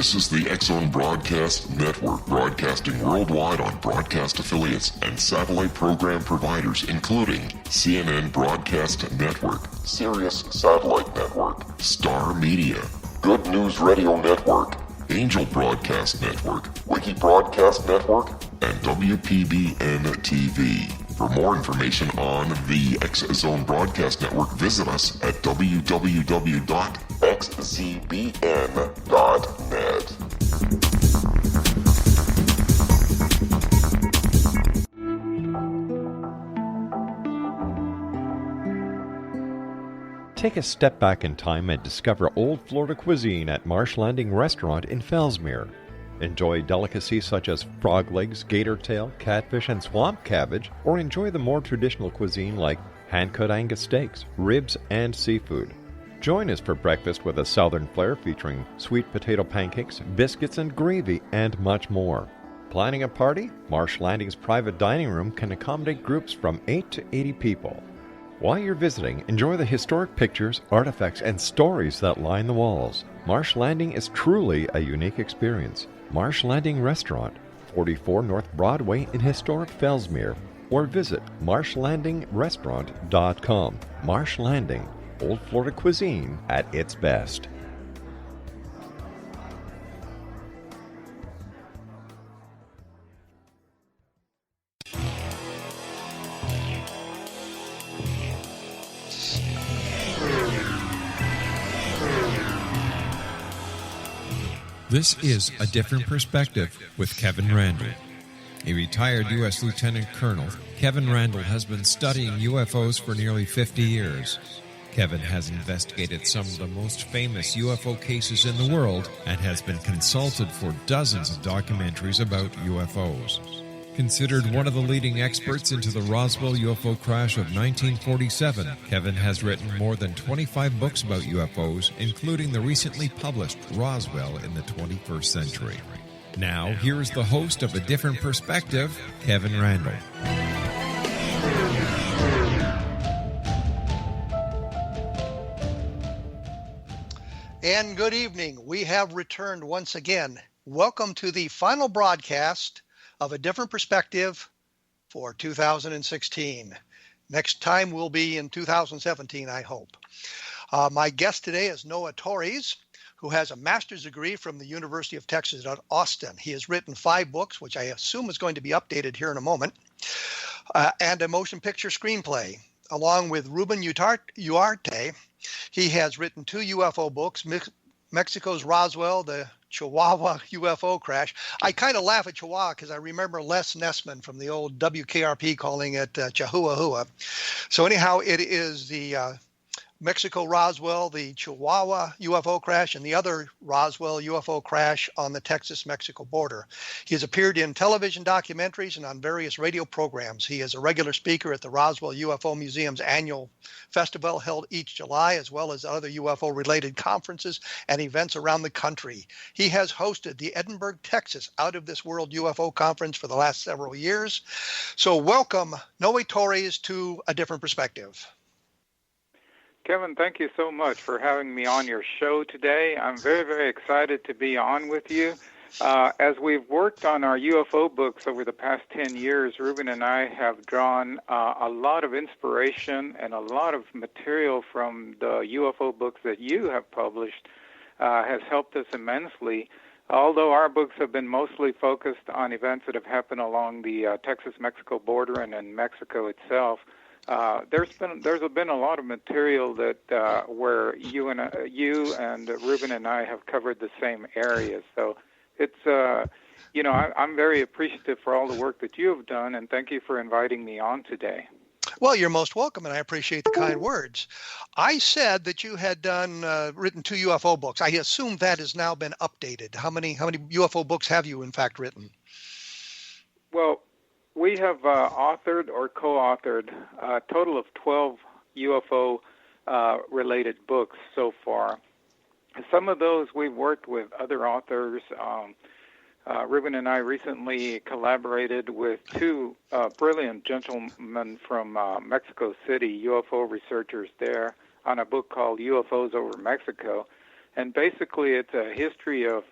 This is the X-Zone Broadcast Network, broadcasting worldwide on broadcast affiliates and satellite program providers, including CNN Broadcast Network, Sirius Satellite Network, Star Media, Good News Radio Network, Angel Broadcast Network, Wiki Broadcast Network, and WPBN TV. For more information on the X-Zone Broadcast Network, visit us at www.xzbn.net. Take a step back in time and discover old Florida cuisine at Marsh Landing Restaurant in Fellsmere. Enjoy delicacies such as frog legs, gator tail, catfish, and swamp cabbage, or enjoy the more traditional cuisine like hand-cut Angus steaks, ribs, and seafood. Join us for breakfast with a southern flair featuring sweet potato pancakes, biscuits and gravy, and much more. Planning a party? Marsh Landing's private dining room can accommodate groups from 8 to 80 people. While you're visiting, enjoy the historic pictures, artifacts, and stories that line the walls. Marsh Landing is truly a unique experience. Marsh Landing Restaurant, 44 North Broadway in historic Fellsmere, or visit marshlandingrestaurant.com. Marsh Landing, Old Florida cuisine at its best. This is A Different Perspective with Kevin Randle. A retired U.S. Lieutenant Colonel, Kevin Randle has been studying UFOs for nearly 50 years. Kevin has investigated some of the most famous UFO cases in the world and has been consulted for dozens of documentaries about UFOs. Considered one of the leading experts into the Roswell UFO crash of 1947, Kevin has written more than 25 books about UFOs, including the recently published Roswell in the 21st Century. Now, here is the host of A Different Perspective, Kevin Randle. And good evening. We have returned once again. Welcome to the final broadcast of A Different Perspective for 2016. Next time will be in 2017, I hope. My guest today is Noe Torres, who has a master's degree from the University of Texas at Austin. He has written 5 books, which I assume is going to be updated here in a moment, and a motion picture screenplay. Along with Ruben Uriarte, he has written 2 UFO books, Mexico's Roswell, the Chihuahua UFO Crash. I kind of laugh at Chihuahua because I remember Les Nessman from the old WKRP calling it Chihuahua. So anyhow, it is the Mexico Roswell, the Chihuahua UFO crash, and the other Roswell UFO crash on the Texas-Mexico border. He has appeared in television documentaries and on various radio programs. He is a regular speaker at the Roswell UFO Museum's annual festival held each July, as well as other UFO-related conferences and events around the country. He has hosted the Edinburg, Texas Out of This World UFO Conference for the last several years. So welcome, Noe Torres, to A Different Perspective. Kevin, thank you so much for having me on your show today. I'm very, very excited to be on with you. As we've worked on our UFO books over the past 10 years, Ruben and I have drawn a lot of inspiration and a lot of material from the UFO books that you have published has helped us immensely. Although our books have been mostly focused on events that have happened along the Texas-Mexico border and in Mexico itself, there's been a lot of material that where you and Ruben and I have covered the same areas. So it's I'm very appreciative for all the work that you have done, and thank you for inviting me on today. Well, you're most welcome, and I appreciate the kind words. I said that you had written 2 UFO books. I assume that has now been updated. How many UFO books have you in fact written? Well, we have authored or co-authored a total of 12 UFO-related books so far. Some of those we've worked with other authors. Ruben and I recently collaborated with 2 brilliant gentlemen from Mexico City, UFO researchers there, on a book called UFOs Over Mexico. And basically, it's a history of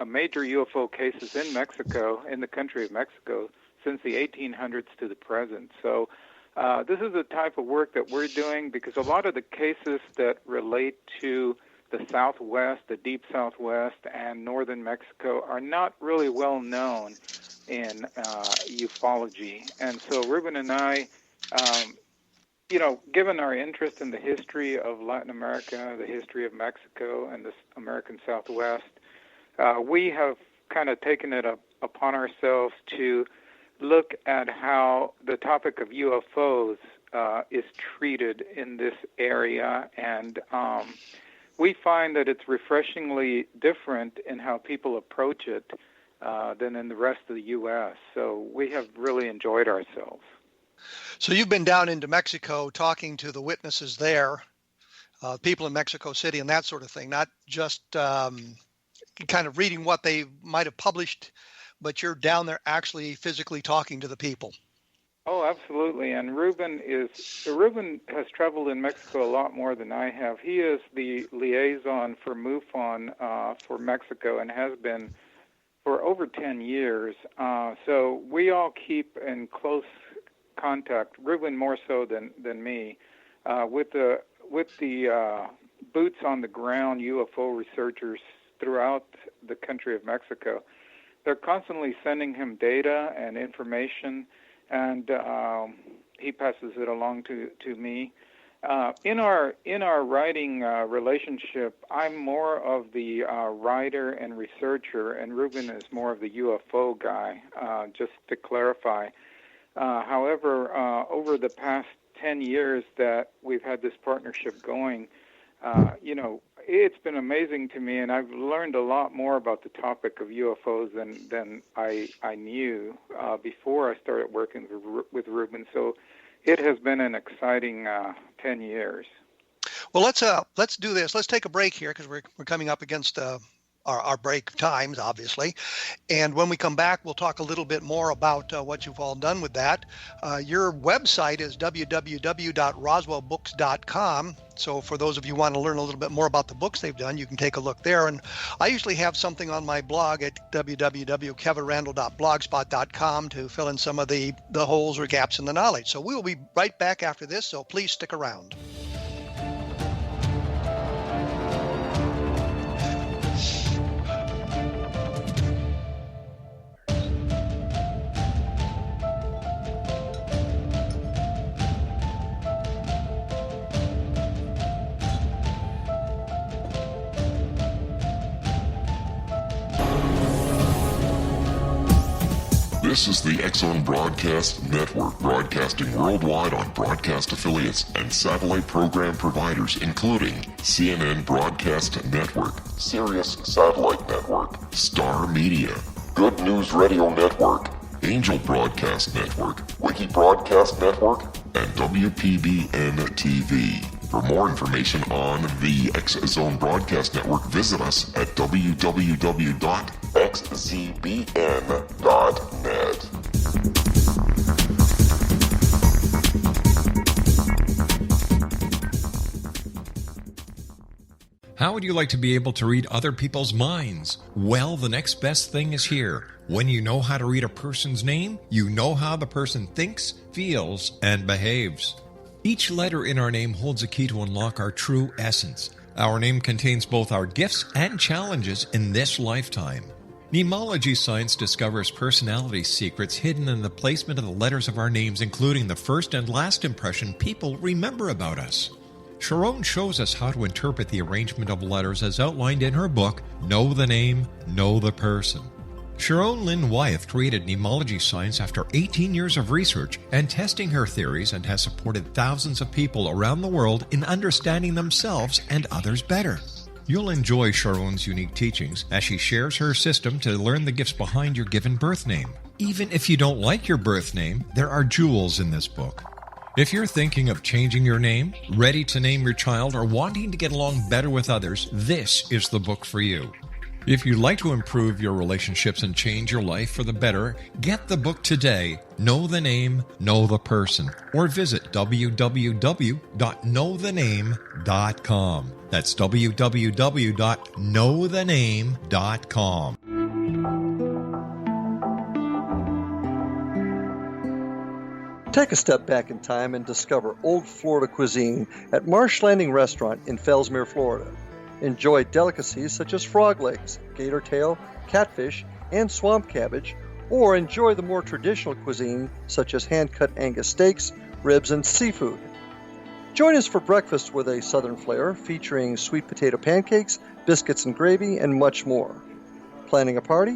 major UFO cases in Mexico, in the country of Mexico, since the 1800s to the present. So this is the type of work that we're doing, because a lot of the cases that relate to the Southwest, the deep Southwest, and northern Mexico are not really well known in ufology. And so Ruben and I, given our interest in the history of Latin America, the history of Mexico, and the American Southwest, we have kind of taken it upon ourselves to look at how the topic of UFOs is treated in this area, and we find that it's refreshingly different in how people approach it than in the rest of the U.S. So we have really enjoyed ourselves. So you've been down into Mexico talking to the witnesses there, people in Mexico City and that sort of thing, not just kind of reading what they might have published, but you're down there actually physically talking to the people. Oh, absolutely. And Ruben has traveled in Mexico a lot more than I have. He is the liaison for MUFON for Mexico and has been for over 10 years. So we all keep in close contact, Ruben more so than me, with the boots on the ground UFO researchers throughout the country of Mexico. They're constantly sending him data and information, and he passes it along to me. In our writing relationship, I'm more of the writer and researcher, and Ruben is more of the UFO guy, just to clarify. However, over the past 10 years that we've had this partnership going, it's been amazing to me, and I've learned a lot more about the topic of UFOs than I knew before I started working with Ruben. So it has been an exciting 10 years. Well, let's do this. Let's take a break here, because we're coming up against our break times, obviously. And when we come back, we'll talk a little bit more about what you've all done with that. Your website is www.roswellbooks.com. So for those of you who want to learn a little bit more about the books they've done, you can take a look there. And I usually have something on my blog at www.kevinrandle.blogspot.com to fill in some of the holes or gaps in the knowledge. So we will be right back after this, so please stick around. This is the X-Zone Broadcast Network, broadcasting worldwide on broadcast affiliates and satellite program providers, including CNN Broadcast Network, Sirius Satellite Network, Star Media, Good News Radio Network, Angel Broadcast Network, Wiki Broadcast Network, and WPBN TV. For more information on the X-Zone Broadcast Network, visit us at www.xzbn.net. How would you like to be able to read other people's minds? Well, the next best thing is here. When you know how to read a person's name, you know how the person thinks, feels, and behaves. Each letter in our name holds a key to unlock our true essence. Our name contains both our gifts and challenges in this lifetime. Mnemology science discovers personality secrets hidden in the placement of the letters of our names, including the first and last impression people remember about us. Sharon shows us how to interpret the arrangement of letters as outlined in her book, Know the Name, Know the Person. Sharon Lynn Wyeth created mnemology science after 18 years of research and testing her theories, and has supported thousands of people around the world in understanding themselves and others better. You'll enjoy Sharon's unique teachings as she shares her system to learn the gifts behind your given birth name. Even if you don't like your birth name, there are jewels in this book. If you're thinking of changing your name, ready to name your child, or wanting to get along better with others, this is the book for you. If you'd like to improve your relationships and change your life for the better, get the book today, Know the Name, Know the Person, or visit www.knowthename.com. That's www.knowthename.com. Take a step back in time and discover old Florida cuisine at Marsh Landing Restaurant in Fellsmere, Florida. Enjoy delicacies such as frog legs, gator tail, catfish, and swamp cabbage, or enjoy the more traditional cuisine such as hand-cut Angus steaks, ribs, and seafood. Join us for breakfast with a southern flair featuring sweet potato pancakes, biscuits and gravy, and much more. Planning a party?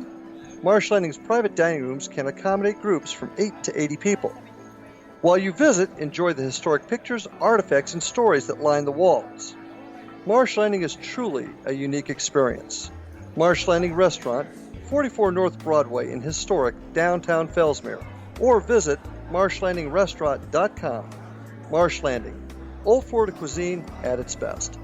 Marsh Landing's private dining rooms can accommodate groups from 8 to 80 people. While you visit, enjoy the historic pictures, artifacts, and stories that line the walls. Marsh Landing is truly a unique experience. Marsh Landing Restaurant, 44 North Broadway in historic downtown Fellsmere, or visit marshlandingrestaurant.com. Marsh Landing, old Florida cuisine at its best.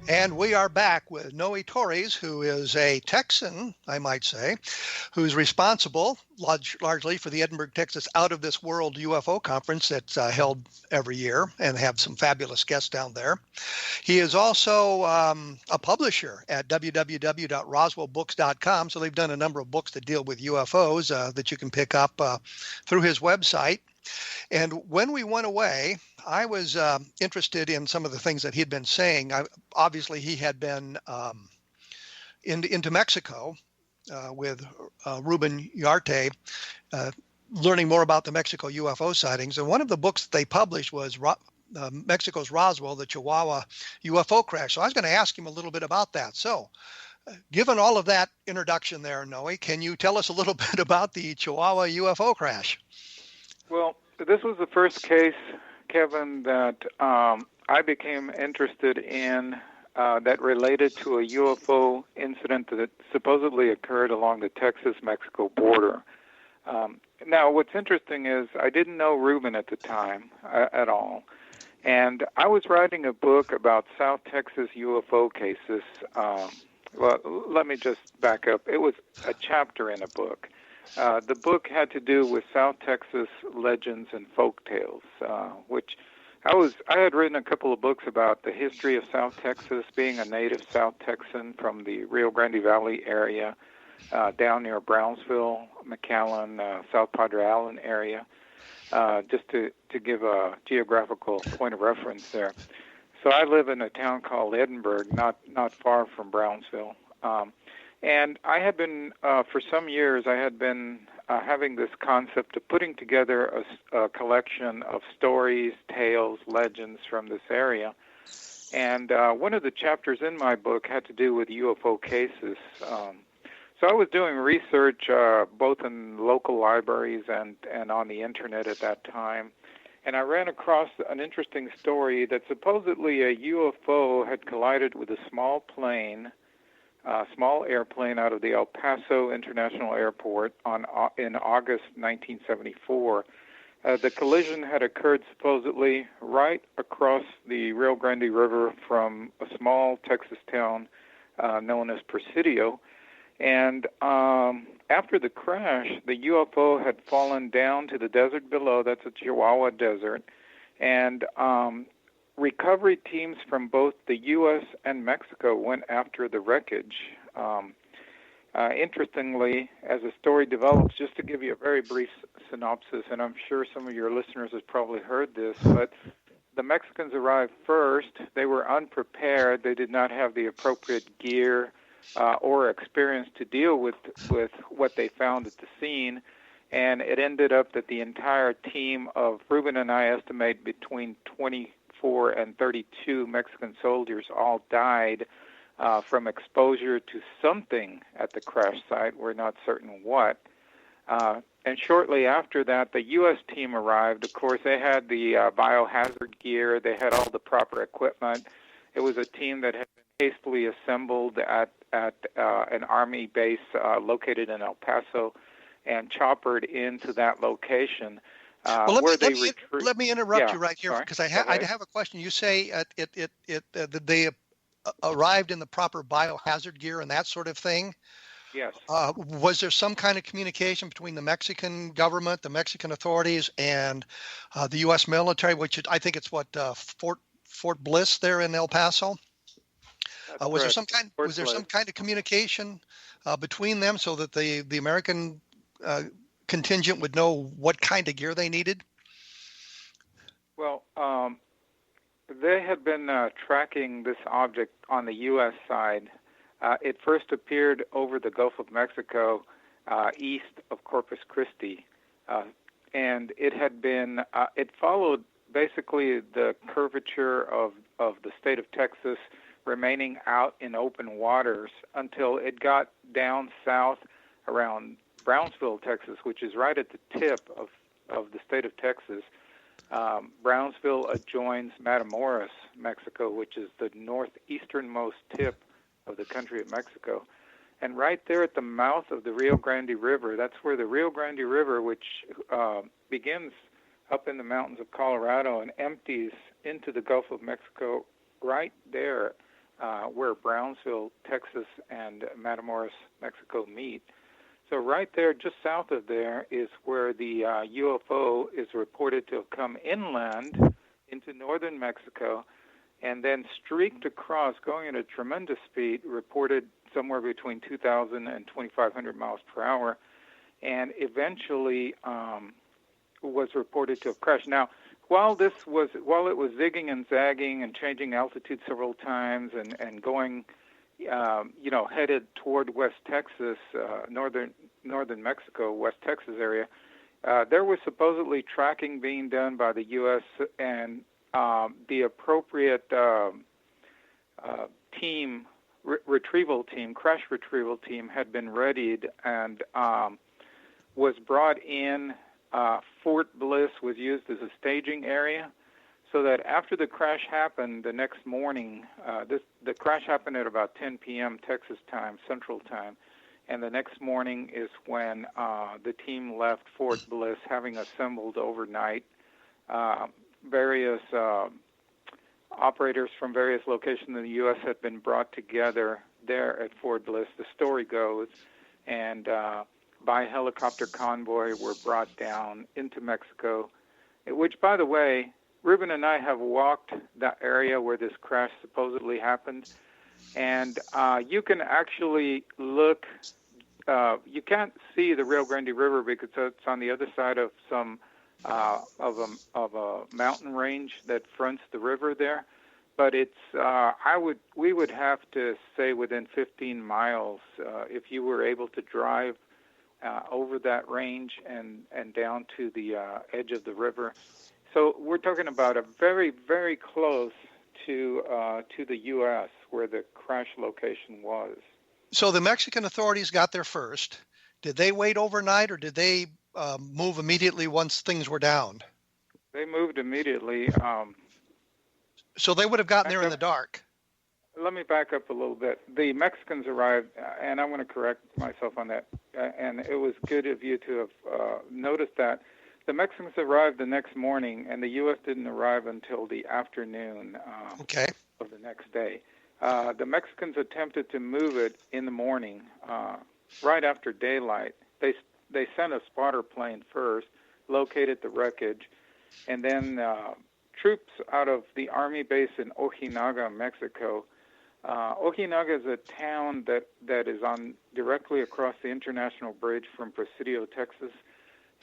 And we are back with Noe Torres, who is a Texan, I might say, who's responsible largely for the Edinburg, Texas Out of This World UFO Conference that's held every year and have some fabulous guests down there. He is also a publisher at www.roswellbooks.com. So they've done a number of books that deal with UFOs that you can pick up through his website. And when we went away, I was interested in some of the things that he'd been saying. Obviously, he had been into Mexico with Ruben Uriarte, learning more about the Mexico UFO sightings. And one of the books that they published was Mexico's Roswell, the Chihuahua UFO Crash. So I was going to ask him a little bit about that. So given all of that introduction there, Noe, can you tell us a little bit about the Chihuahua UFO Crash? Well, this was the first case, Kevin, that I became interested in that related to a UFO incident that supposedly occurred along the Texas-Mexico border. Now, what's interesting is I didn't know Ruben at the time at all, and I was writing a book about South Texas UFO cases. Well, let me just back up. It was a chapter in a book. The book had to do with South Texas legends and folk tales, which I had written a couple of books about the history of South Texas, being a native South Texan from the Rio Grande Valley area, down near Brownsville, McAllen, South Padre Island area, just to give a geographical point of reference there. So I live in a town called Edinburg, not far from Brownsville. And I had been, for some years, I had been having this concept of putting together a collection of stories, tales, legends from this area. And one of the chapters in my book had to do with UFO cases. So I was doing research both in local libraries and on the internet at that time. And I ran across an interesting story that supposedly a UFO had collided with a small airplane out of the El Paso International Airport in August 1974. The collision had occurred supposedly right across the Rio Grande River from a small Texas town known as Presidio. And after the crash, the UFO had fallen down to the desert below. That's the Chihuahua Desert. And recovery teams from both the U.S. and Mexico went after the wreckage. Interestingly, as the story develops, just to give you a very brief synopsis, and I'm sure some of your listeners have probably heard this, but the Mexicans arrived first. They were unprepared. They did not have the appropriate gear or experience to deal with what they found at the scene. And it ended up that the entire team of, Ruben and I estimate, between 24 and 32 Mexican soldiers all died from exposure to something at the crash site. We're not certain what. And shortly after that, the U.S. team arrived. Of course, they had the biohazard gear. They had all the proper equipment. It was a team that had been hastily assembled at an Army base located in El Paso. and choppered into that location. Well, let me interrupt you right here sorry. because I have a question. You say that they arrived in the proper biohazard gear and that sort of thing. Yes. Was there some kind of communication between the Mexican government, the Mexican authorities, and the U.S. military, which I think it's Fort Bliss there in El Paso? Was there some kind of communication between them so that the American contingent would know what kind of gear they needed? Well, they had been tracking this object on the U.S. side. It first appeared over the Gulf of Mexico, east of Corpus Christi, and it had been. It followed basically the curvature of the state of Texas, remaining out in open waters until it got down south around Brownsville, Texas, which is right at the tip of the state of Texas. Brownsville adjoins Matamoros, Mexico, which is the northeasternmost tip of the country of Mexico. And right there at the mouth of the Rio Grande River, that's where the Rio Grande River, which begins up in the mountains of Colorado and empties into the Gulf of Mexico, right there where Brownsville, Texas, and Matamoros, Mexico meet. So right there, just south of there, is where the UFO is reported to have come inland into northern Mexico and then streaked across, going at a tremendous speed, reported somewhere between 2,000 and 2,500 miles per hour, and eventually was reported to have crashed. Now, while it was zigging and zagging and changing altitude several times and going, headed toward West Texas, northern Mexico, West Texas area, there was supposedly tracking being done by the U.S. and the appropriate team, crash retrieval team had been readied and was brought in. Fort Bliss was used as a staging area so that after the crash happened the next morning, the crash happened at about 10 p.m. Texas time, Central Time, and the next morning is when the team left Fort Bliss, having assembled overnight. Various operators from various locations in the U.S. had been brought together there at Fort Bliss, the story goes, and by helicopter convoy were brought down into Mexico, which, by the way, Ruben and I have walked that area where this crash supposedly happened, and you can actually look. You can't see the Rio Grande River because it's on the other side of some of a mountain range that fronts the river there, but it's we would have to say within 15 miles if you were able to drive over that range and down to the edge of the river. So we're talking about a very, very close to the U.S. where the crash location was. So the Mexican authorities got there first. Did they wait overnight, or did they move immediately once things were down? They moved immediately. So they would have gotten there in the dark. Let me back up a little bit. The Mexicans arrived, and I want to correct myself on that, and it was good of you to have noticed that. The Mexicans arrived the next morning, and the U.S. didn't arrive until the afternoon of the next day. The Mexicans attempted to move it in the morning, right after daylight. They sent a spotter plane first, located the wreckage, and then troops out of the Army base in Ojinaga, Mexico. Ojinaga is a town that is directly across the international bridge from Presidio, Texas,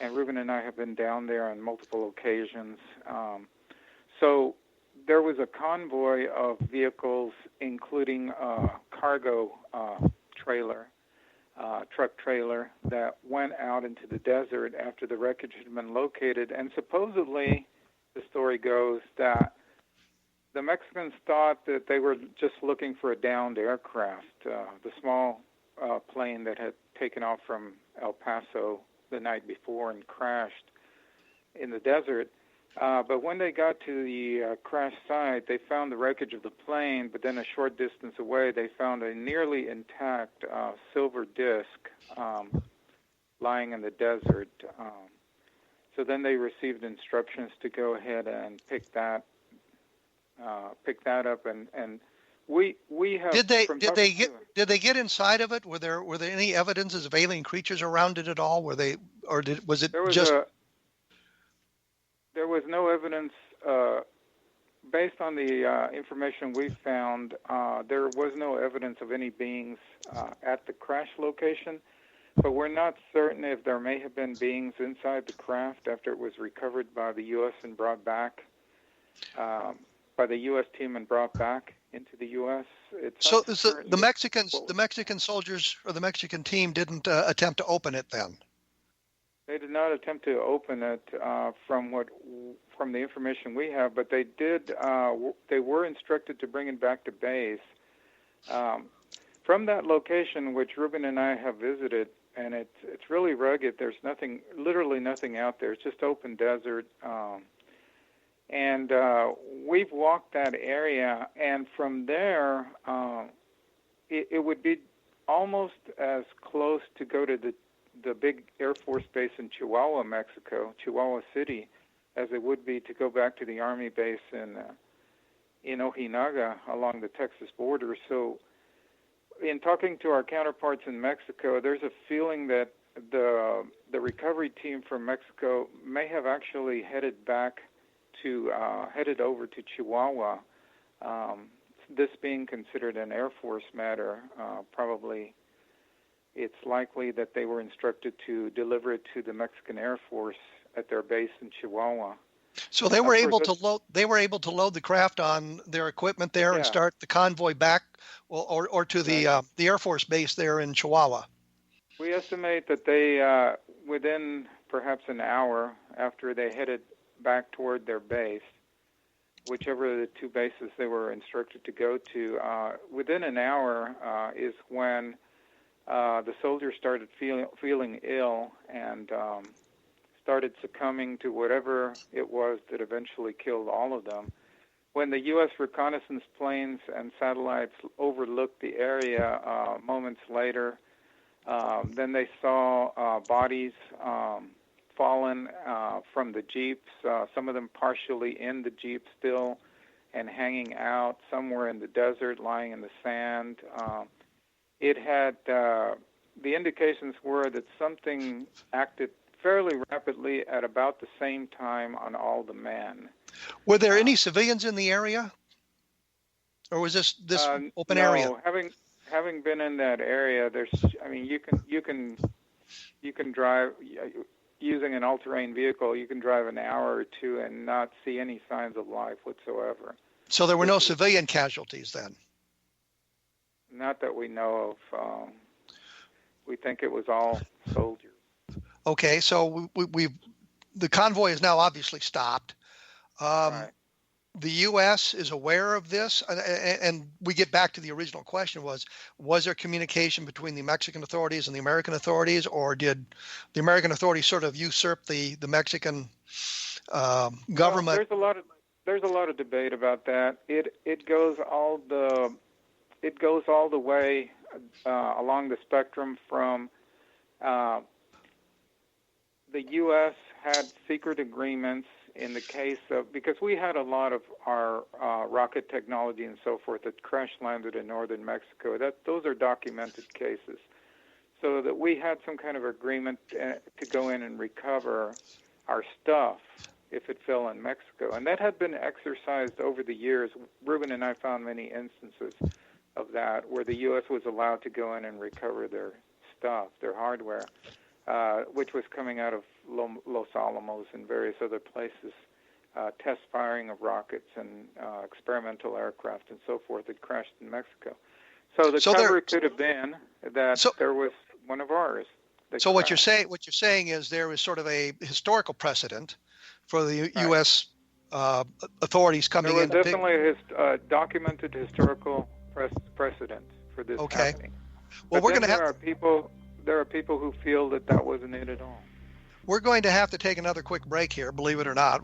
and Ruben and I have been down there on multiple occasions. So there was a convoy of vehicles, including a cargo truck trailer, that went out into the desert after the wreckage had been located, and supposedly, the story goes, that the Mexicans thought that they were just looking for a downed aircraft, the small plane that had taken off from El Paso the night before and crashed in the desert. But when they got to the crash site, they found the wreckage of the plane, but then a short distance away, they found a nearly intact silver disc lying in the desert. So then they received instructions to go ahead and pick that up, and we have. Did they get inside of it? Were there any evidences of alien creatures around it at all? Was it just? There was no evidence. Based on the information we found, there was no evidence of any beings at the crash location, but we're not certain if there may have been beings inside the craft after it was recovered by the U.S. and brought back, by the U.S. team and brought back into the U.S. So the Mexican soldiers or the Mexican team didn't attempt to open it then? They did not attempt to open it from the information we have, but they did. They were instructed to bring it back to base. From that location, which Ruben and I have visited, and it's really rugged. There's literally nothing out there. It's just open desert. And we've walked that area, and from there, it would be almost as close to go to the big Air Force base in Chihuahua, Mexico, Chihuahua City, as it would be to go back to the Army base in Ojinaga along the Texas border. So in talking to our counterparts in Mexico, there's a feeling that the recovery team from Mexico may have actually headed over to Chihuahua. This being considered an Air Force matter, probably it's likely that they were instructed to deliver it to the Mexican Air Force at their base in Chihuahua. So they were able to load. They were able to load the craft on their equipment there and start the convoy back, or to the Air Force base there in Chihuahua. We estimate that they, within perhaps an hour after they headed back toward their base, whichever of the two bases they were instructed to go to, within an hour is when the soldiers started feeling ill and started succumbing to whatever it was that eventually killed all of them. When the U.S. reconnaissance planes and satellites overlooked the area moments later, then they saw bodies fallen from the jeeps, some of them partially in the jeep still and hanging out somewhere in the desert, lying in the sand. It had, the indications were that something acted fairly rapidly at about the same time on all the men. Were there any civilians in the area? Or was this open area? No, having been in that area, you can drive, using an all-terrain vehicle, you can drive an hour or two and not see any signs of life whatsoever. So there were no civilian casualties then? Not that we know of. We think it was all soldiers. Okay, so the convoy is now obviously stopped. Right. The U.S. is aware of this, and we get back to the original question: was there communication between the Mexican authorities and the American authorities, or did the American authorities sort of usurp the Mexican government? Well, there's a lot of debate about that. It goes all the way along the spectrum from the U.S. had secret agreements in the case of, because we had a lot of our rocket technology and so forth that crash landed in northern Mexico. Those are documented cases. So that we had some kind of agreement to go in and recover our stuff if it fell in Mexico. And that had been exercised over the years. Ruben and I found many instances of that where the U.S. was allowed to go in and recover their stuff, their hardware, which was coming out of Los Alamos and various other places, test firing of rockets and experimental aircraft and so forth that crashed in Mexico. So the cover could have been that there was one of ours. So what you're saying is there is sort of a historical precedent for the U.S. Authorities coming in. There was definitely a documented historical precedent for this happening. Well, but there are people who feel that wasn't it at all. We're going to have to take another quick break here, believe it or not.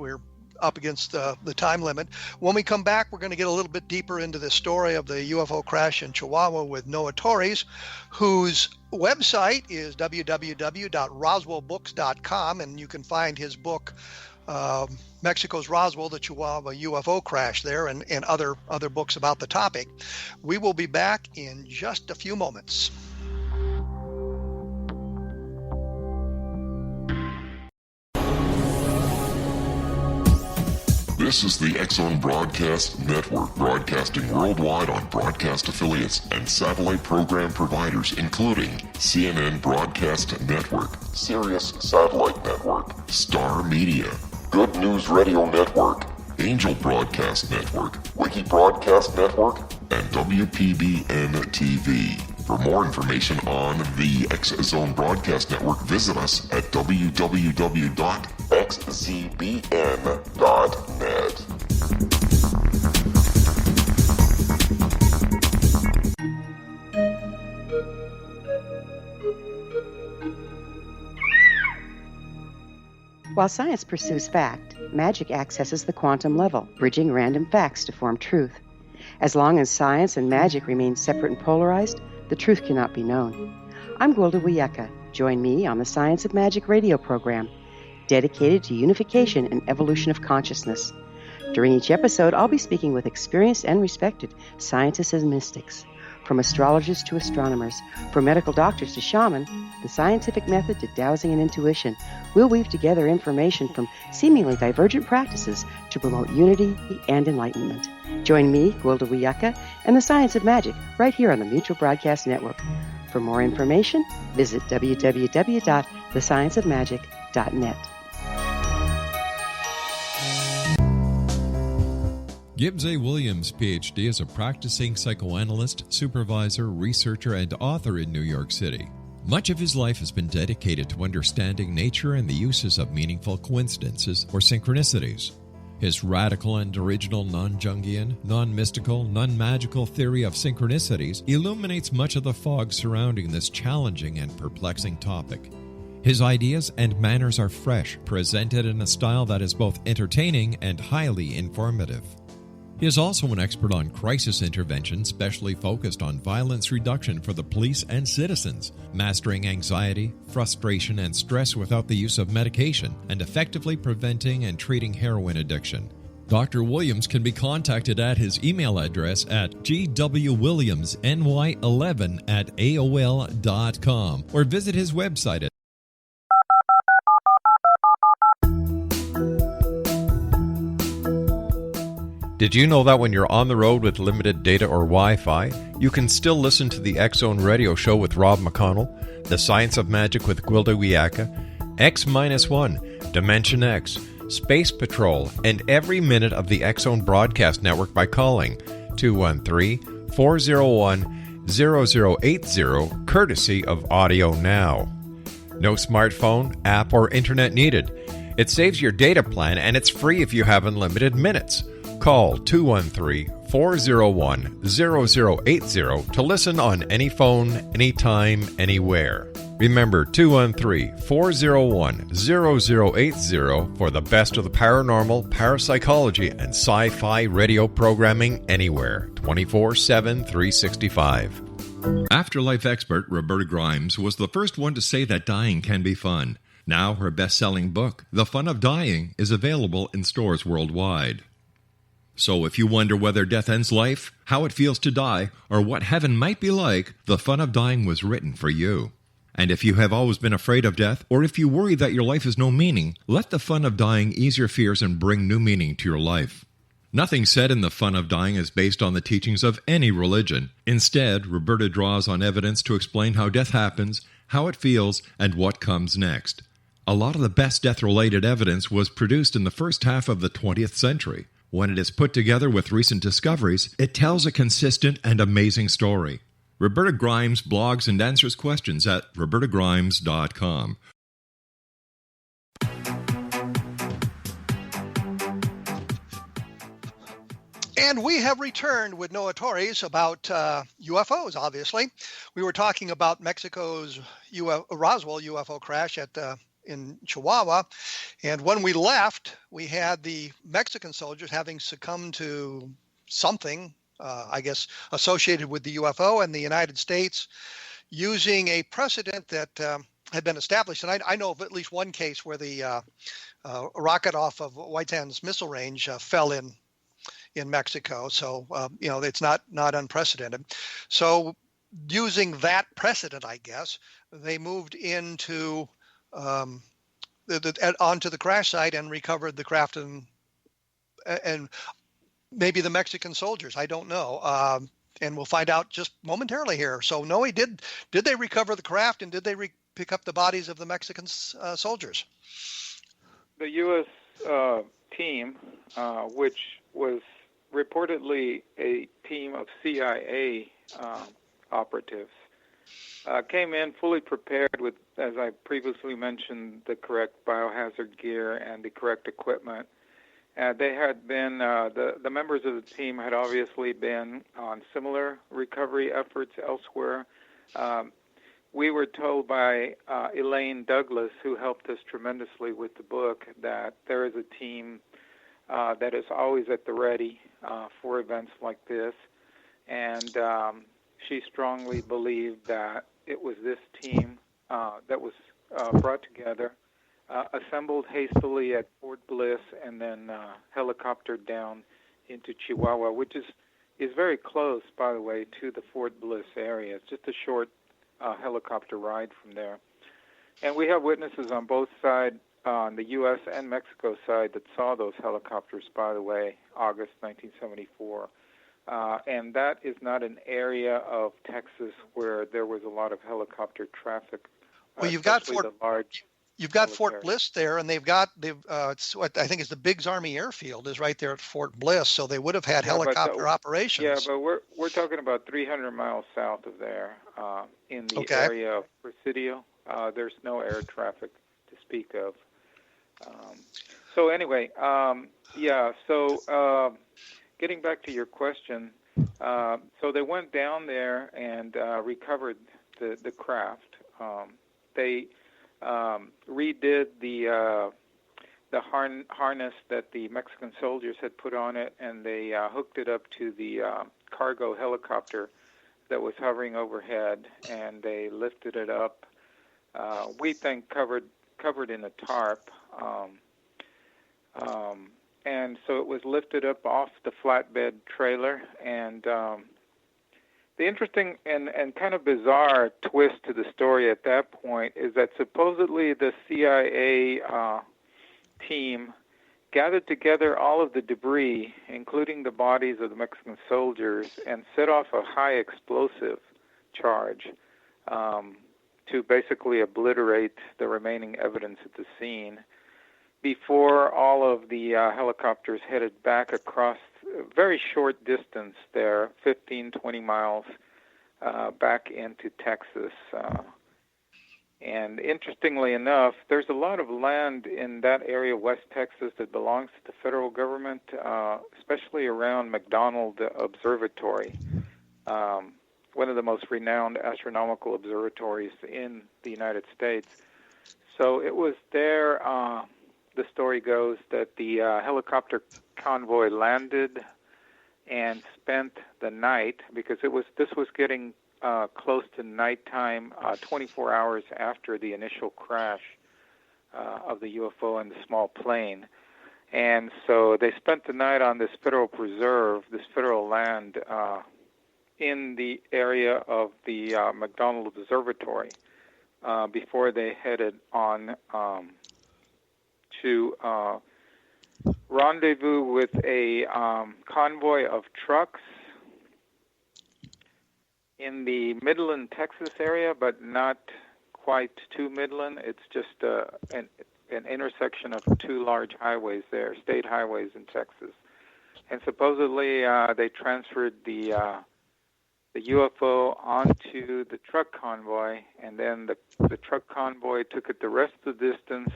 up against the time limit. When we come back, we're going to get a little bit deeper into the story of the UFO crash in Chihuahua with Noe Torres, whose website is www.roswellbooks.com, and you can find his book, Mexico's Roswell, the Chihuahua UFO Crash there, and other books about the topic. We will be back in just a few moments. This is the X-Zone Broadcast Network, broadcasting worldwide on broadcast affiliates and satellite program providers, including CNN Broadcast Network, Sirius Satellite Network, Star Media, Good News Radio Network, Angel Broadcast Network, Wiki Broadcast Network, and WPBN TV. For more information on the X-Zone Broadcast Network, visit us at www.xzbn.net. While science pursues fact, magic accesses the quantum level, bridging random facts to form truth. As long as science and magic remain separate and polarized, the truth cannot be known. I'm Gwilda Wiyaka. Join me on the Science of Magic radio program, dedicated to unification and evolution of consciousness. During each episode, I'll be speaking with experienced and respected scientists and mystics. From astrologers to astronomers, from medical doctors to shaman, the scientific method to dowsing and intuition, we'll weave together information from seemingly divergent practices to promote unity and enlightenment. Join me, Gwilda Wiyaka, and the Science of Magic right here on the Mutual Broadcast Network. For more information, visit www.thescienceofmagic.net. Gibbs A. Williams, Ph.D., is a practicing psychoanalyst, supervisor, researcher, and author in New York City. Much of his life has been dedicated to understanding nature and the uses of meaningful coincidences or synchronicities. His radical and original non-Jungian, non-mystical, non-magical theory of synchronicities illuminates much of the fog surrounding this challenging and perplexing topic. His ideas and manners are fresh, presented in a style that is both entertaining and highly informative. He is also an expert on crisis intervention, specially focused on violence reduction for the police and citizens, mastering anxiety, frustration, and stress without the use of medication, and effectively preventing and treating heroin addiction. Dr. Williams can be contacted at his email address at gwwilliamsny11@aol.com or visit his website at Did you know that when you're on the road with limited data or Wi-Fi, you can still listen to the X-Zone Radio Show with Rob McConnell, The Science of Magic with Gwilda Wiyaka, X-1, Dimension X, Space Patrol, and every minute of the X-Zone Broadcast Network by calling 213-401-0080, courtesy of Audio Now. No smartphone, app, or internet needed. It saves your data plan, and it's free if you have unlimited minutes. Call 213-401-0080 to listen on any phone, anytime, anywhere. Remember 213-401-0080 for the best of the paranormal, parapsychology, and sci-fi radio programming anywhere, 24/7, 365. Afterlife expert Roberta Grimes was the first one to say that dying can be fun. Now her best-selling book, The Fun of Dying, is available in stores worldwide. So if you wonder whether death ends life, how it feels to die, or what heaven might be like, The Fun of Dying was written for you. And if you have always been afraid of death, or if you worry that your life has no meaning, let The Fun of Dying ease your fears and bring new meaning to your life. Nothing said in The Fun of Dying is based on the teachings of any religion. Instead, Roberta draws on evidence to explain how death happens, how it feels, and what comes next. A lot of the best death-related evidence was produced in the first half of the 20th century. When it is put together with recent discoveries, it tells a consistent and amazing story. Roberta Grimes blogs and answers questions at robertagrimes.com. And we have returned with Noe Torres about UFOs, obviously. We were talking about Mexico's Roswell UFO crash at in Chihuahua. And when we left, we had the Mexican soldiers having succumbed to something, I guess, associated with the UFO, and the United States using a precedent that had been established. And I know of at least one case where the rocket off of White Sands missile range fell in Mexico. So, it's not unprecedented. So using that precedent, I guess, they moved into onto the crash site and recovered the craft and maybe the Mexican soldiers. I don't know. And we'll find out just momentarily here. So, Noe, did they recover the craft, and did they pick up the bodies of the Mexican soldiers? The U.S. Team, which was reportedly a team of CIA operatives, came in fully prepared with, as I previously mentioned, the correct biohazard gear and the correct equipment. They had been, the members of the team had obviously been on similar recovery efforts elsewhere. We were told by Elaine Douglas, who helped us tremendously with the book, that there is a team that is always at the ready for events like this. And she strongly believed that it was this team that was brought together, assembled hastily at Fort Bliss, and then helicoptered down into Chihuahua, which is very close, by the way, to the Fort Bliss area. It's just a short helicopter ride from there. And we have witnesses on both sides, on the U.S. and Mexico side, that saw those helicopters, by the way, August 1974. And that is not an area of Texas where there was a lot of helicopter traffic. Well, you've got Fort Bliss there, and it's what I think is the Biggs Army Airfield is right there at Fort Bliss, so they would have had helicopter operations. Yeah, but we're talking about 300 miles south of there, in the area of Presidio. There's no air traffic to speak of. So anyway, getting back to your question, so they went down there and recovered the craft. They redid the harness that the Mexican soldiers had put on it, and they hooked it up to the cargo helicopter that was hovering overhead, and they lifted it up. We think covered in a tarp, and so it was lifted up off the flatbed trailer. And the interesting and kind of bizarre twist to the story at that point is that supposedly the CIA team gathered together all of the debris, including the bodies of the Mexican soldiers, and set off a high explosive charge to basically obliterate the remaining evidence at the scene before all of the helicopters headed back across a very short distance there, 15, 20 miles back into Texas. And interestingly enough, there's a lot of land in that area of West Texas that belongs to the federal government, especially around McDonald Observatory, one of the most renowned astronomical observatories in the United States. So it was there, the story goes, that the helicopter convoy landed and spent the night, because this was getting close to nighttime, 24 hours after the initial crash of the UFO and the small plane. And so they spent the night on this federal preserve, this federal land in the area of the McDonald Observatory before they headed on to rendezvous with a convoy of trucks in the Midland, Texas area, but not quite to Midland. It's just an intersection of two large highways there, state highways in Texas. And supposedly they transferred the UFO onto the truck convoy, and then the truck convoy took it the rest of the distance,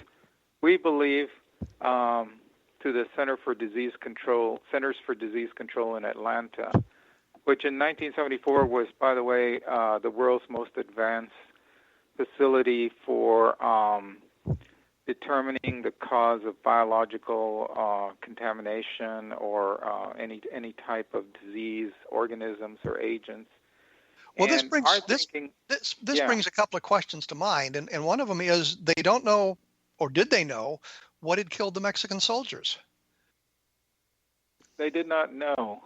we believe, to the Centers for Disease Control in Atlanta, which in 1974 was, by the way, the world's most advanced facility for determining the cause of biological contamination or any type of disease, organisms, or agents. Well, and this brings a couple of questions to mind, and one of them is they don't know, or did they know, what had killed the Mexican soldiers? They did not know,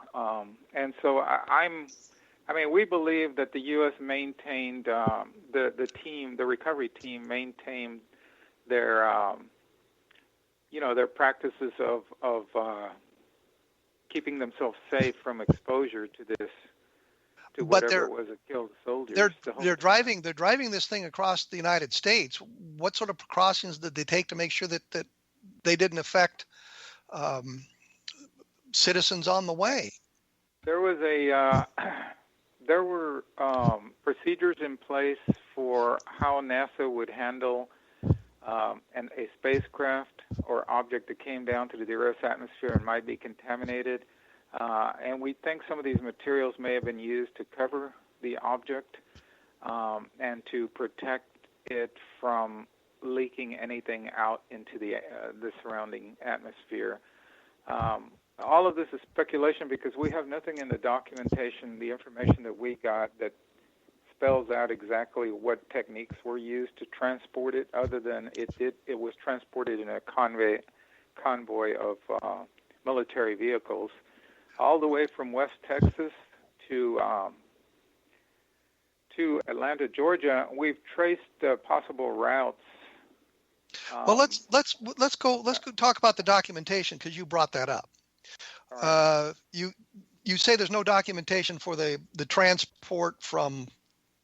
and so we believe that the U.S. maintained the recovery team maintained their their practices of keeping themselves safe from exposure to this. Whatever it was that killed the soldiers. They're driving this thing across the United States. What sort of precautions did they take to make sure that they didn't affect citizens on the way? There was there were procedures in place for how NASA would handle a spacecraft or object that came down to the Earth's atmosphere and might be contaminated. And we think some of these materials may have been used to cover the object and to protect it from leaking anything out into the surrounding atmosphere. All of this is speculation because we have nothing in the documentation, the information that we got that spells out exactly what techniques were used to transport it, other than it was transported in a convoy of military vehicles, all the way from West Texas to Atlanta, Georgia. We've traced possible routes. Well, let's go talk about the documentation because you brought that up. Right. You say there's no documentation for the transport from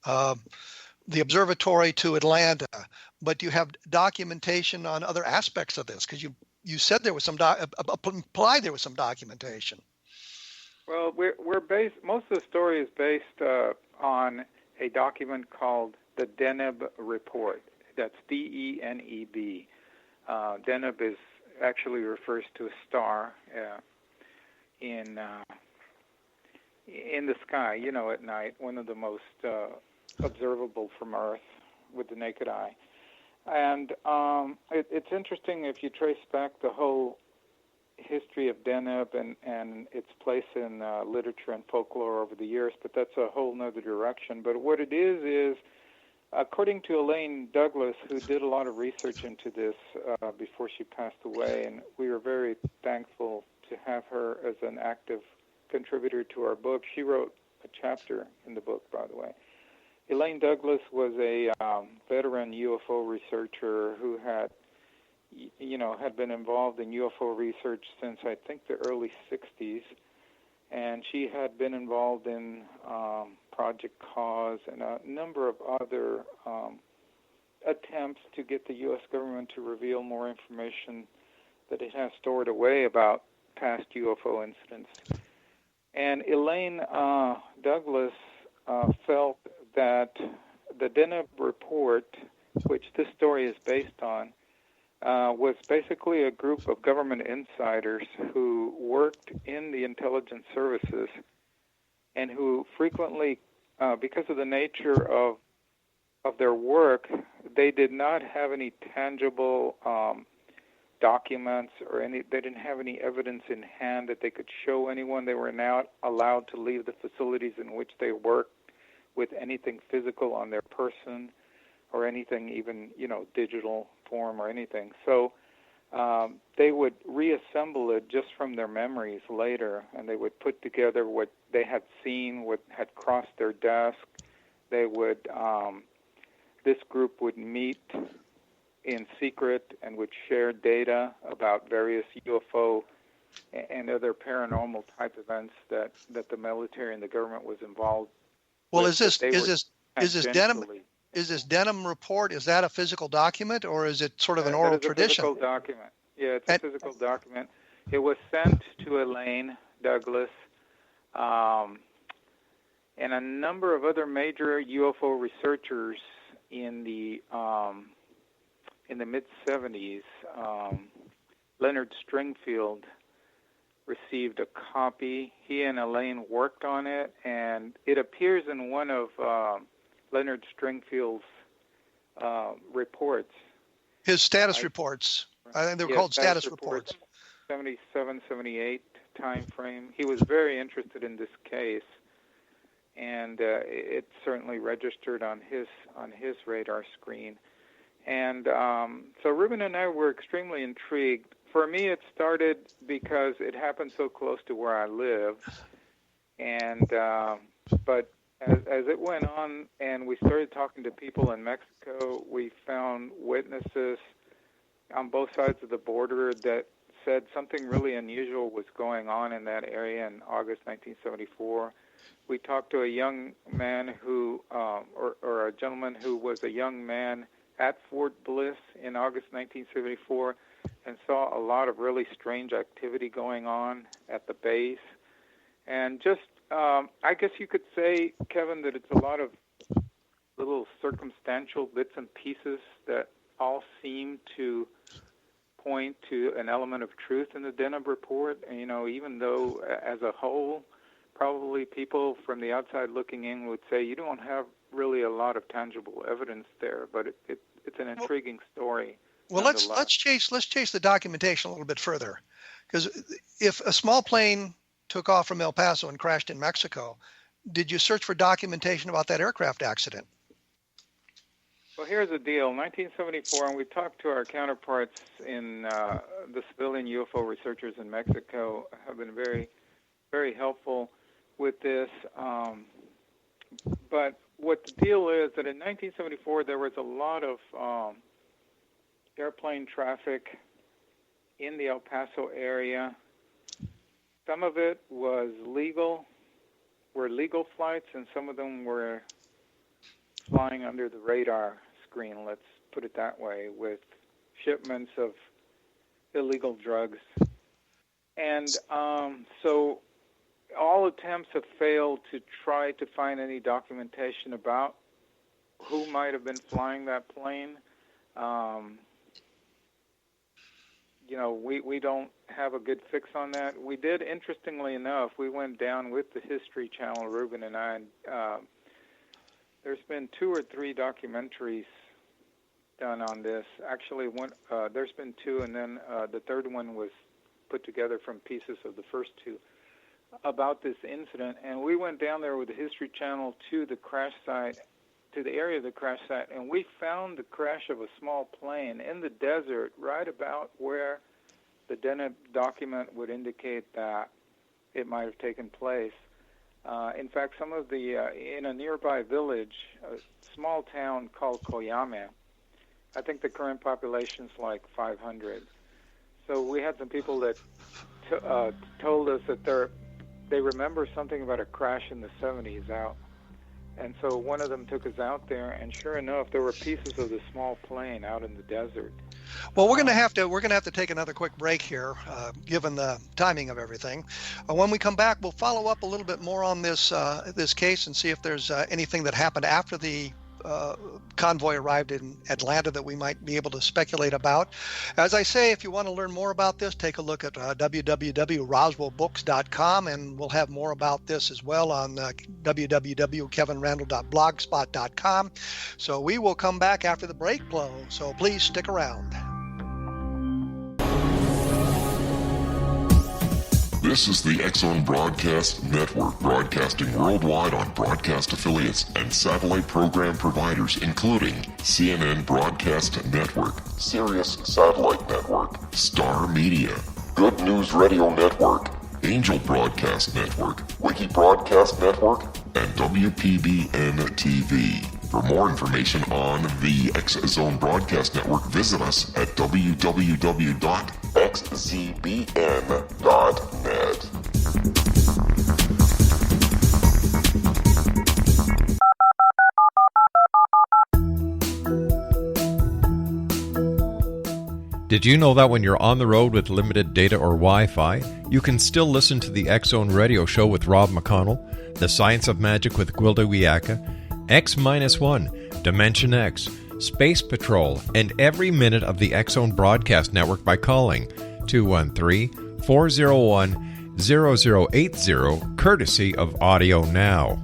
the observatory to Atlanta, but you have documentation on other aspects of this because you said there was implied there was some documentation. Well, we're based. Most of the story is based on a document called the Deneb Report. That's DENEB. Deneb actually refers to a star in the sky. At night, one of the most observable from Earth with the naked eye. And it's interesting if you trace back the whole history of Deneb and its place in literature and folklore over the years, but that's a whole nother direction. But what it is according to Elaine Douglas, who did a lot of research into this before she passed away, and we are very thankful to have her as an active contributor to our book. She wrote a chapter in the book, by the way. Elaine Douglas was a veteran UFO researcher who had been involved in UFO research since I think the early 60s, and she had been involved in Project Cause and a number of other attempts to get the U.S. government to reveal more information that it has stored away about past UFO incidents. And Elaine Douglas felt that the Deneb Report, which this story is based on, was basically a group of government insiders who worked in the intelligence services and who frequently, because of the nature of their work, they did not have any tangible documents or they didn't have any evidence in hand that they could show anyone. They were not allowed to leave the facilities in which they worked with anything physical on their person or anything even, digital form or anything. So they would reassemble it just from their memories later, and they would put together what they had seen, what had crossed their desk. They would, this group would meet in secret and would share data about various UFO and other paranormal type events that the military and the government was involved. Well, is this Deneb Report, is that a physical document or is it sort of an oral tradition? It's a physical document. Yeah, it's a physical document. It was sent to Elaine Douglas and a number of other major UFO researchers in the mid-'70s. Leonard Stringfield received a copy. He and Elaine worked on it, and it appears in one of Leonard Stringfield's reports. His status reports. I think they were called status reports. 77, 78 time frame. He was very interested in this case, and it certainly registered on his radar screen. And so Ruben and I were extremely intrigued. For me, it started because it happened so close to where I live, and but as it went on and we started talking to people in Mexico, we found witnesses on both sides of the border that said something really unusual was going on in that area in August 1974. We talked to a young man who, or a gentleman who was a young man at Fort Bliss in August 1974 and saw a lot of really strange activity going on at the base. And just, I guess you could say, Kevin, that it's a lot of little circumstantial bits and pieces that all seem to point to an element of truth in the Denham report. And, even though as a whole, probably people from the outside looking in would say you don't have really a lot of tangible evidence there, but it's an intriguing story. Well, let's chase the documentation a little bit further, because if a small plane took off from El Paso and crashed in Mexico, did you search for documentation about that aircraft accident? Well, here's the deal. 1974, and we talked to our counterparts in the civilian UFO researchers in Mexico, have been very, very helpful with this. But what the deal is that in 1974, there was a lot of airplane traffic in the El Paso area. Some of it were legal flights, and some of them were flying under the radar screen, let's put it that way, with shipments of illegal drugs. And so all attempts have failed to try to find any documentation about who might have been flying that plane. We don't have a good fix on that. We did, interestingly enough, we went down with the History Channel, Ruben and I. There's been 2 or 3 documentaries done on this. Actually, there's been 2, and then the third one was put together from pieces of the first 2 about this incident. And we went down there with the History Channel to the crash site, to the area of the crash site, and we found the crash of a small plane in the desert right about where the Denham document would indicate that it might have taken place. In fact, some of in a nearby village, a small town called Coyame, I think the current population's like 500. So we had some people that told us that they remember something about a crash in the 70s out. And so one of them took us out there, and sure enough, there were pieces of the small plane out in the desert. Well, we're going to have to take another quick break here, given the timing of everything. When we come back, we'll follow up a little bit more on this case and see if there's anything that happened after the convoy arrived in Atlanta that we might be able to speculate about. As I say, if you want to learn more about this, take a look at www.roswellbooks.com, and we'll have more about this as well on www.kevinrandle.blogspot.com. So we will come back after the break, so please stick around. This is the X-Zone Broadcast Network, broadcasting worldwide on broadcast affiliates and satellite program providers, including CNN Broadcast Network, Sirius Satellite Network, Star Media, Good News Radio Network, Angel Broadcast Network, Wiki Broadcast Network, and WPBN TV. For more information on the X-Zone Broadcast Network, visit us at www.xzbn.net. Did you know that when you're on the road with limited data or Wi-Fi, you can still listen to the X-Zone Radio Show with Rob McConnell, The Science of Magic with Gwilda Wiyaka, X-1, Dimension X, Space Patrol, and every minute of the X-Zone Broadcast Network by calling 213-401-0080, courtesy of Audio Now.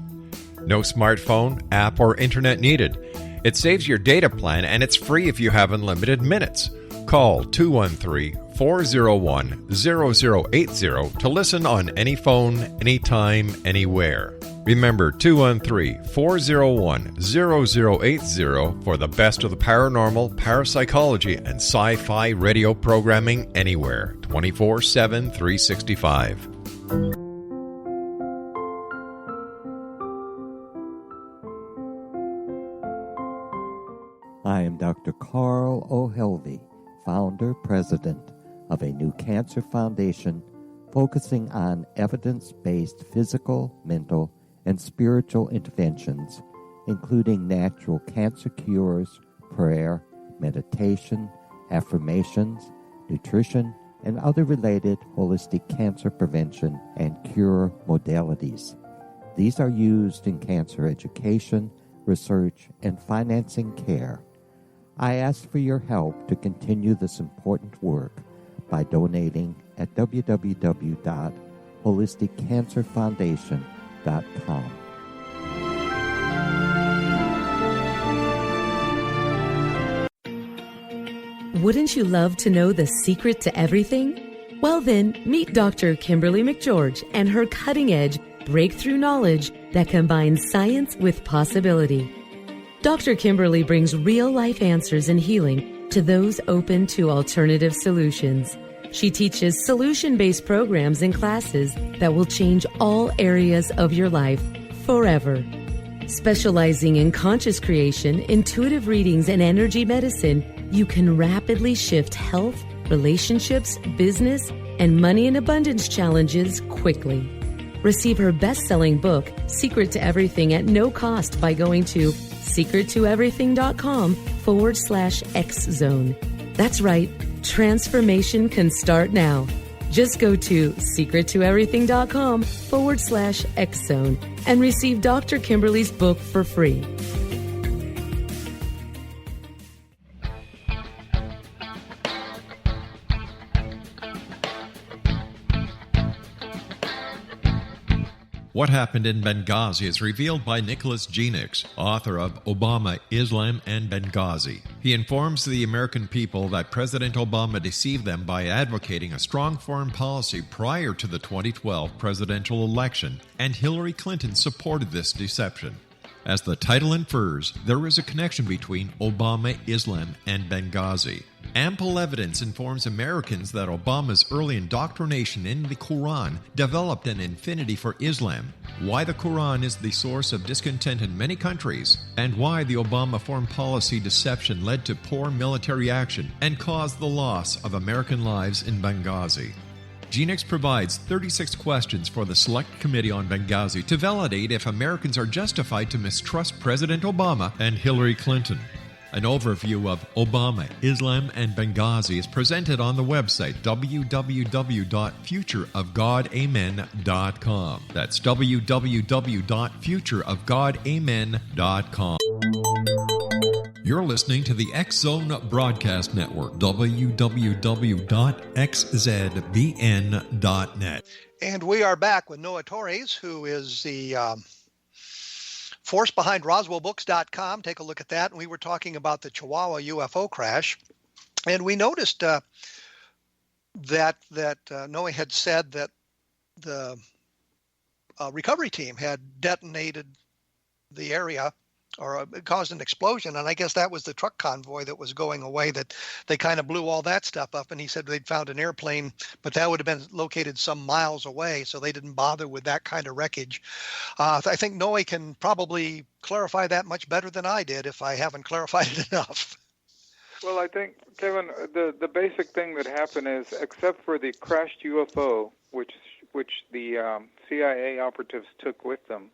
No smartphone, app, or internet needed. It saves your data plan and it's free if you have unlimited minutes. Call 213-401-0080 to listen on any phone, anytime, anywhere. Remember 213-401-0080 for the best of the paranormal, parapsychology, and sci-fi radio programming anywhere, 24/7, 365. I am Dr. Carl O'Helvey, founder, president of a new cancer foundation focusing on evidence-based physical, mental, and spiritual interventions, including natural cancer cures, prayer, meditation, affirmations, nutrition, and other related holistic cancer prevention and cure modalities. These are used in cancer education, research, and financing care. I ask for your help to continue this important work by donating at www.holisticcancerfoundation.com. Wouldn't you love to know the secret to everything? Well then, meet Dr. Kimberly McGeorge and her cutting-edge breakthrough knowledge that combines science with possibility. Dr. Kimberly brings real-life answers and healing to those open to alternative solutions. She teaches solution-based programs and classes that will change all areas of your life forever. Specializing in conscious creation, intuitive readings, and energy medicine, you can rapidly shift health, relationships, business, and money and abundance challenges quickly. Receive her best-selling book, Secret to Everything, at no cost by going to secrettoeverything.com/X-Zone. That's right, transformation can start now. Just go to secrettoeverything.com/X-Zone and receive Dr. Kimberly's book for free. What Happened in Benghazi is revealed by Nicholas Genix, author of Obama, Islam, and Benghazi. He informs the American people that President Obama deceived them by advocating a strong foreign policy prior to the 2012 presidential election, and Hillary Clinton supported this deception. As the title infers, there is a connection between Obama, Islam, and Benghazi. Ample evidence informs Americans that Obama's early indoctrination in the Quran developed an affinity for Islam, why the Quran is the source of discontent in many countries, and why the Obama foreign policy deception led to poor military action and caused the loss of American lives in Benghazi. Genix provides 36 questions for the Select Committee on Benghazi to validate if Americans are justified to mistrust President Obama and Hillary Clinton. An overview of Obama, Islam, and Benghazi is presented on the website www.futureofgodamen.com. That's www.futureofgodamen.com. You're listening to the X-Zone Broadcast Network, www.xzbn.net. And we are back with Noe Torres, who is the force behind RoswellBooks.com. Take a look at that. And we were talking about the Chihuahua UFO crash. And we noticed that Noe had said that the recovery team had detonated the area, or it caused an explosion. And I guess that was the truck convoy that was going away, that they kind of blew all that stuff up. And he said they'd found an airplane, but that would have been located some miles away, so they didn't bother with that kind of wreckage. I think Noe can probably clarify that much better than I did if I haven't clarified it enough. Well, I think, Kevin, the basic thing that happened is, except for the crashed UFO, which the CIA operatives took with them,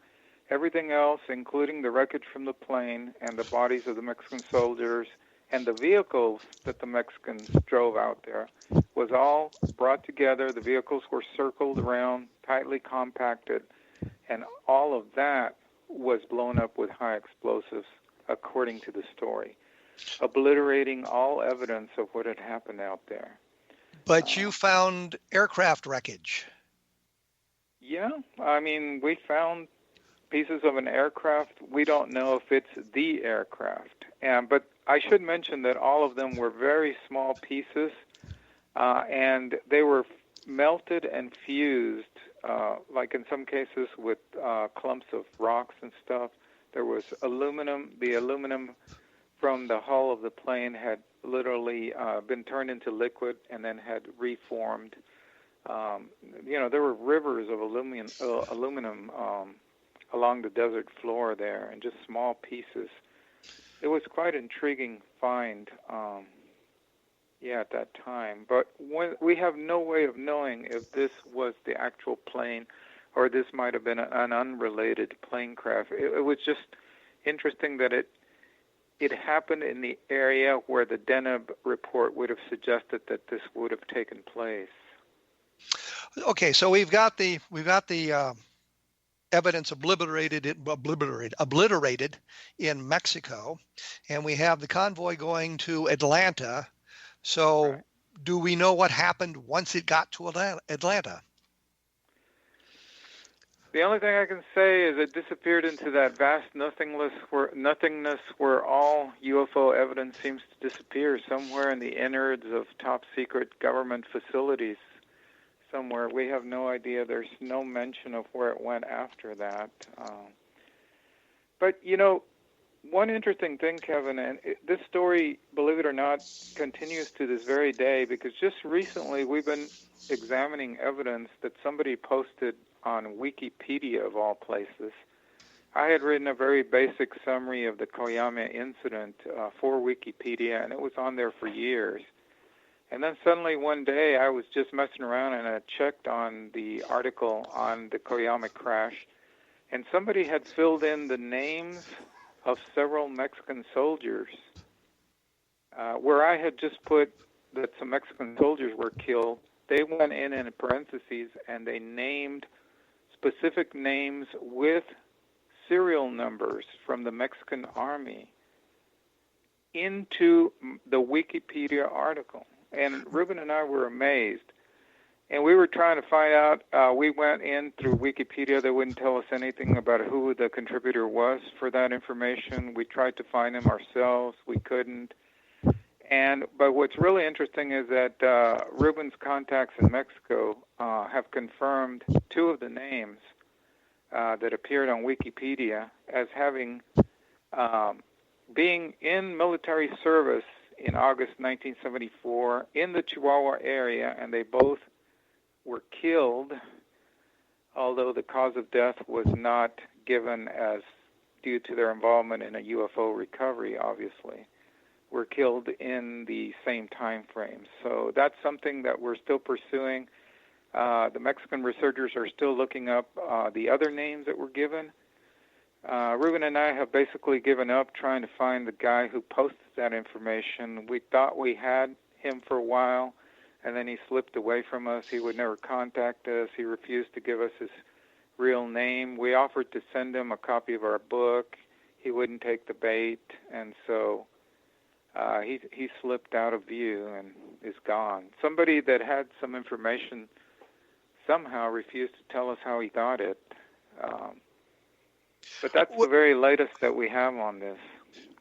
everything else, including the wreckage from the plane and the bodies of the Mexican soldiers and the vehicles that the Mexicans drove out there, was all brought together. The vehicles were circled around, tightly compacted, and all of that was blown up with high explosives, according to the story, obliterating all evidence of what had happened out there. But you found aircraft wreckage. Yeah, I mean, we found pieces of an aircraft. We don't know if it's the aircraft. But I should mention that all of them were very small pieces, and they were melted and fused, like in some cases with clumps of rocks and stuff. There was aluminum. The aluminum from the hull of the plane had literally been turned into liquid and then had reformed. There were rivers of aluminum along the desert floor there, and just small pieces. It was quite an intriguing find, at that time. But we have no way of knowing if this was the actual plane or this might have been an unrelated plane crash. It was just interesting that it happened in the area where the Deneb report would have suggested that this would have taken place. Okay, so we've got the evidence obliterated in Mexico, and we have the convoy going to Atlanta. So, right. Do we know what happened once it got to Atlanta? The only thing I can say is it disappeared into that vast nothingness where all UFO evidence seems to disappear, somewhere in the innards of top-secret government facilities. Somewhere. We have no idea. There's no mention of where it went after that. But, one interesting thing, Kevin, and this story, believe it or not, continues to this very day, because just recently we've been examining evidence that somebody posted on Wikipedia, of all places. I had written a very basic summary of the Koyama incident for Wikipedia, and it was on there for years. And then suddenly one day I was just messing around and I checked on the article on the Koyama crash, and somebody had filled in the names of several Mexican soldiers where I had just put that some Mexican soldiers were killed. They went in parentheses and they named specific names with serial numbers from the Mexican army into the Wikipedia article. And Ruben and I were amazed. And we were trying to find out. We went in through Wikipedia. They wouldn't tell us anything about who the contributor was for that information. We tried to find him ourselves. We couldn't. But what's really interesting is that Ruben's contacts in Mexico have confirmed two of the names that appeared on Wikipedia as having being in military service in August 1974 in the Chihuahua area, and they both were killed, although the cause of death was not given as due to their involvement in a UFO recovery, obviously, were killed in the same time frame. So that's something that we're still pursuing. The Mexican researchers are still looking up the other names that were given. Ruben and I have basically given up trying to find the guy who posted that information. We thought we had him for a while, and then he slipped away from us. He would never contact us. He refused to give us his real name. We offered to send him a copy of our book. He wouldn't take the bait, and so he slipped out of view and is gone. Somebody that had some information somehow refused to tell us how he got it. But that's the very latest that we have on this.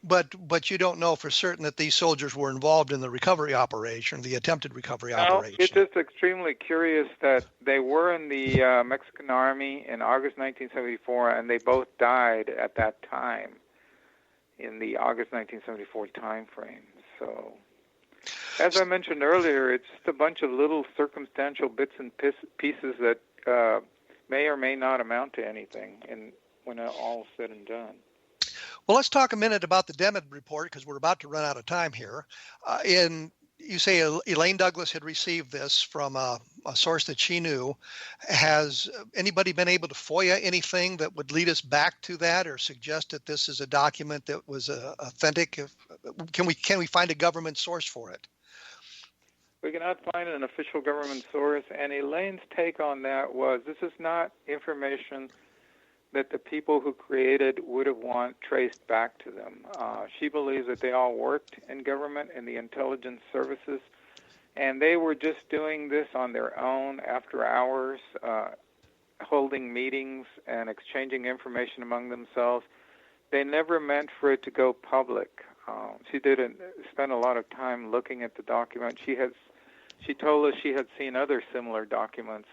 But you don't know for certain that these soldiers were involved in the recovery operation, the attempted recovery operation. It's just extremely curious that they were in the Mexican Army in August 1974, and they both died at that time in the August 1974 time frame. So, as I mentioned earlier, it's just a bunch of little circumstantial bits and pieces that may or may not amount to anything when all is said and done. Well, let's talk a minute about the Deneb report, because we're about to run out of time here. You say Elaine Douglas had received this from a source that she knew. Has anybody been able to FOIA anything that would lead us back to that, or suggest that this is a document that was authentic? Can we find a government source for it? We cannot find an official government source, and Elaine's take on that was this is not information that the people who created would have traced back to them. She believes that they all worked in government, in the intelligence services, and they were just doing this on their own after hours holding meetings and exchanging information among themselves. They never meant for it to go public. She didn't spend a lot of time looking at the document. She told us she had seen other similar documents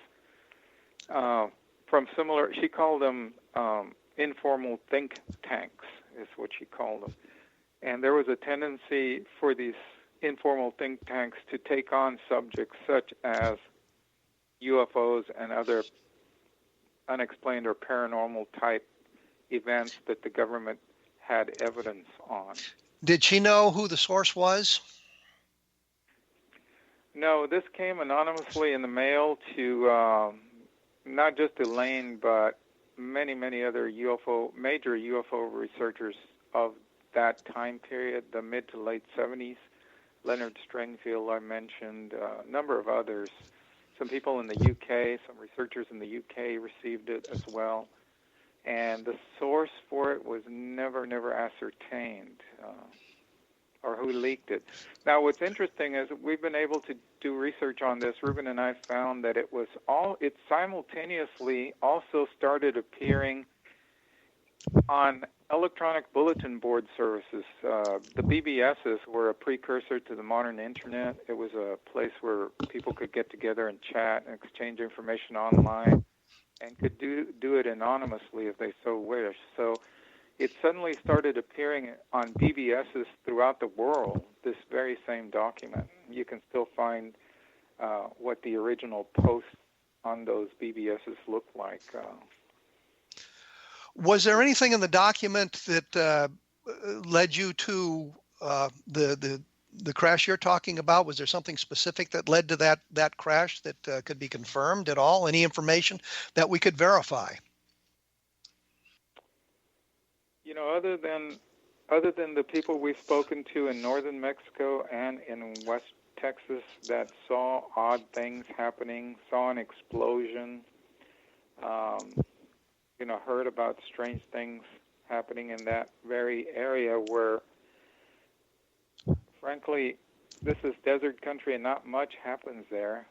from similar. She called them informal think tanks, is what she called them. And there was a tendency for these informal think tanks to take on subjects such as UFOs and other unexplained or paranormal type events that the government had evidence on. Did she know who the source was? No, this came anonymously in the mail to not just Elaine, but many, many other major UFO researchers of that time period, the mid to late 70s. Leonard Stringfield, I mentioned, a number of others. Some people in the UK, some researchers in the UK received it as well. And the source for it was never ascertained, or who leaked it. Now, what's interesting is we've been able to do research on this. Ruben and I found that it simultaneously also started appearing on electronic bulletin board services. The BBSs were a precursor to the modern internet. It was a place where people could get together and chat and exchange information online, and could do it anonymously if they so wished. So it suddenly started appearing on BBSs throughout the world, this very same document. You can still find what the original posts on those BBSs looked like. Was there anything in the document that led you to the crash you're talking about? Was there something specific that led to that crash that could be confirmed at all? Any information that we could verify? You know, other than the people we've spoken to in northern Mexico and in West Texas that saw odd things happening, saw an explosion, heard about strange things happening in that very area where, frankly, this is desert country and not much happens there,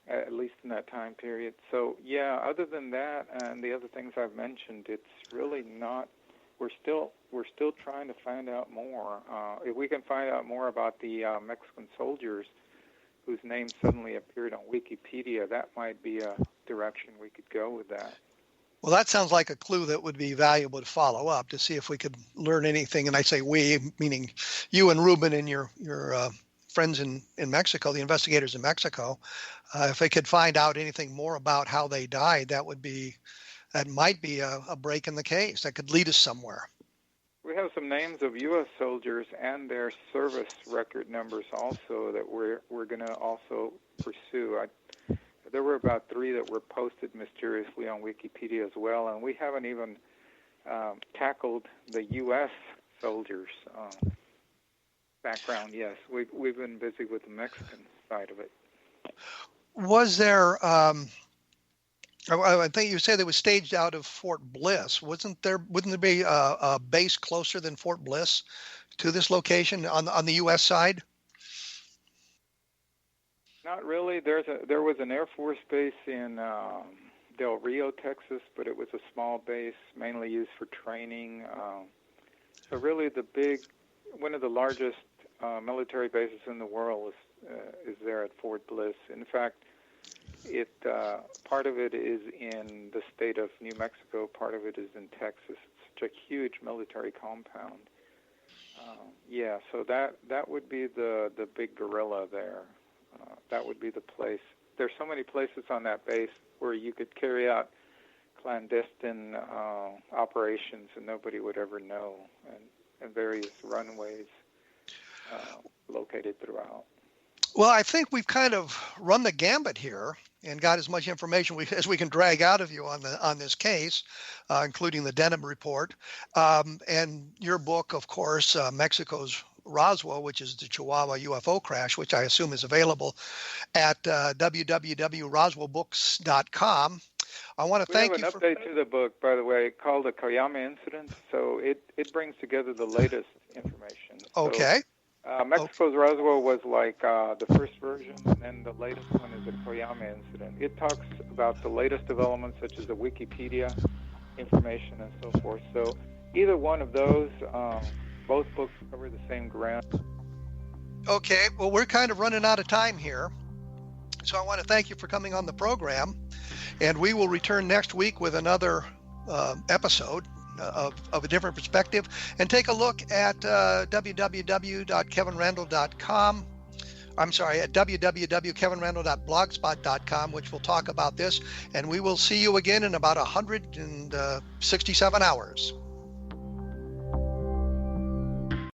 at least in that time period. So, yeah, other than that and the other things I've mentioned, it's really not, we're still trying to find out more. If we can find out more about the Mexican soldiers whose names suddenly appeared on Wikipedia, that might be a direction we could go with that. Well, that sounds like a clue that would be valuable to follow up to see if we could learn anything. And I say we, meaning you and Ruben and your friends in Mexico, the investigators in Mexico. If they could find out anything more about how they died, that might be a break in the case. That could lead us somewhere. We have some names of U.S. soldiers and their service record numbers also that we're going to also pursue. There were about 3 that were posted mysteriously on Wikipedia as well, and we haven't even tackled the U.S. soldiers' background. Yes, we've been busy with the Mexican side of it. Was there? I think you said it was staged out of Fort Bliss. Wouldn't there be a base closer than Fort Bliss to this location on the U.S. side? Not really. There was an Air Force base in Del Rio, Texas, but it was a small base, mainly used for training. So really, one of the largest military bases in the world is there at Fort Bliss. In fact, part of it is in the state of New Mexico, part of it is in Texas. It's such a huge military compound. So that would be the big gorilla there. That would be the place. There's so many places on that base where you could carry out clandestine operations and nobody would ever know, and various runways located throughout. Well, I think we've kind of run the gambit here and got as much information as we can drag out of you on this case, including the Denham report, and your book, of course, Mexico's Roswell, which is the Chihuahua UFO Crash, which I assume is available at www.roswellbooks.com. I want to thank you. We have an update to the book, by the way, called the Cayama Incident. So it brings together the latest information. Okay. Mexico's Roswell was like the first version, and then the latest one is the Koyama incident. It talks about the latest developments, such as the Wikipedia information and so forth. So either one of those, both books cover the same ground. Okay, well, we're kind of running out of time here. So I want to thank you for coming on the program. And we will return next week with another episode of A Different Perspective, and take a look at www.kevinrandle.com. I'm sorry, at www.kevinrandle.blogspot.com, which will talk about this. And we will see you again in about 167 hours.